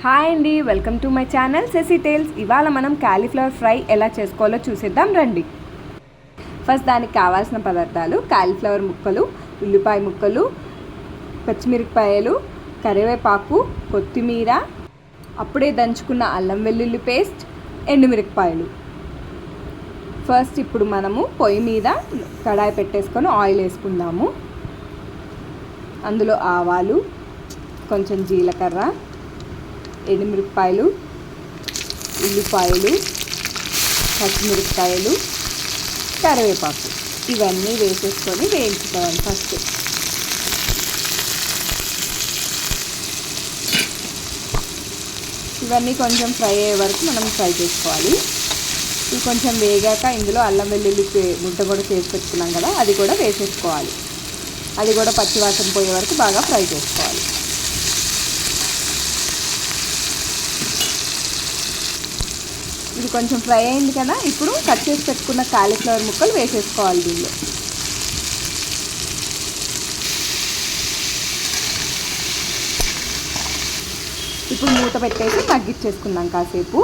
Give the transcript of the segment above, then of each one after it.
Hi అండి, welcome to my channel Sesi tales. ఇవాళ మనం కాలీఫ్లవర్ ఫ్రై ఎలా చేసుకోవాలో చూసేద్దాం రండి. ఫస్ట్ దానికి కావాల్సిన పదార్థాలు: కాలీఫ్లవర్ ముక్కలు, ఉల్లిపాయ ముక్కలు, పచ్చిమిరపకాయలు, కరివేపాకు, కొత్తిమీర, అప్పుడే దంచుకున్న అల్లం వెల్లుల్లి పేస్ట్, ఎండుమిరపకాయలు. ఫస్ట్ ఇప్పుడు మనము పొయ్యి మీద కడాయి పెట్టేసుకొని ఆయిల్ వేసుకుందాము. అందులో ఆవాలు, కొంచెం జీలకర్ర, ఎండుమిరపకాయలు, ఉల్లిపాయలు, పచ్చిమిరపకాయలు, కరివేపాకు ఇవన్నీ వేసేసుకొని వేయించుకోవాలి. ఫస్ట్ ఇవన్నీ కొంచెం ఫ్రై అయ్యే వరకు మనం ఫ్రై చేసుకోవాలి. ఇవి కొంచెం వేగాక ఇందులో అల్లం వెల్లుల్లి ముద్ద కూడా చేసి పెట్టుకున్నాం కదా, అది కూడా వేసేసుకోవాలి. అది కూడా పచ్చివాసన పోయే వరకు బాగా ఫ్రై చేసుకోవాలి. ఇది కొంచెం ఫ్రై అయింది కదా, ఇప్పుడు కట్ చేసి పెట్టుకున్న కాలీఫ్లవర్ ముక్కలు వేసేసుకోవాలి దీనిలో. ఇప్పుడు మూత పెట్టేసి మగ్గిచ్చేసుకుందాం కాసేపు.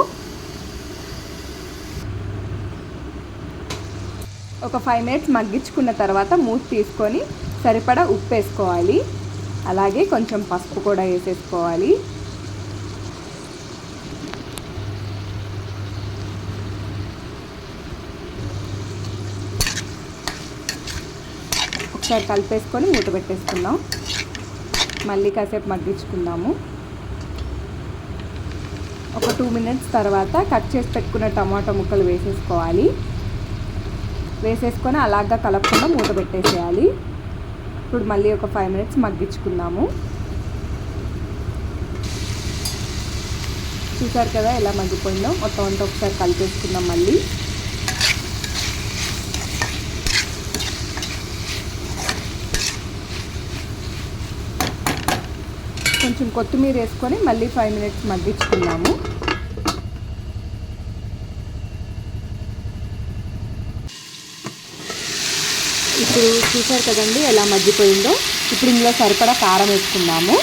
ఒక 5 minutes మగ్గించుకున్న తర్వాత మూత తీసుకొని సరిపడా ఉప్పు వేసుకోవాలి. అలాగే కొంచెం పసుపు కూడా వేసేసుకోవాలి. ఒకసారి కలిపేసుకొని మూత పెట్టేసుకుందాం. మళ్ళీ కాసేపు మగ్గించుకుందాము. ఒక 2 minutes తర్వాత కట్ చేసి పెట్టుకున్న టమాటా ముక్కలు వేసేసుకోవాలి. వేసేసుకొని అలాగా కలపకుండా మూత పెట్టేసేయాలి. ఇప్పుడు మళ్ళీ ఒక 5 minutes మగ్గించుకుందాము. చూసారు కదా ఎలా మగ్గిపోయిందో. మొత్తం అంతా ఒకసారి కలిపేసుకుందాం. మళ్ళీ కొంచెం కొత్తిమీర వేసుకొని మళ్ళీ 5 minutes మగ్గించుకున్నాము. ఇప్పుడు చూసారు కదండి ఎలా మగ్గిపోయిందో. ఇప్పుడు ఇందులో సరిపడా కారం వేసుకుందాము.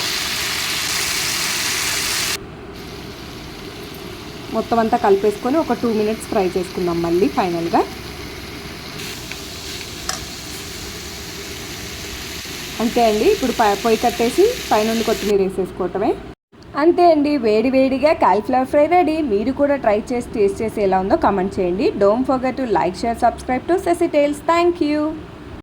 మొత్తం అంతా కలిపేసుకొని ఒక 2 minutes ఫ్రై చేసుకుందాం మళ్ళీ ఫైనల్గా. అంతే అండి. ఇప్పుడు పొయ్యి కట్టేసి పైనుండి కొత్తిమీర వేసేసుకోవటమే. అంతే అండి, వేడి వేడిగా కాలీఫ్లవర్ ఫ్రై రెడీ. మీరు కూడా ట్రై చేసి టేస్ట్ చేసి ఎలా ఉందో కామెంట్ చేయండి. Don't forget to like, share, subscribe to Sesi tales. Thank you.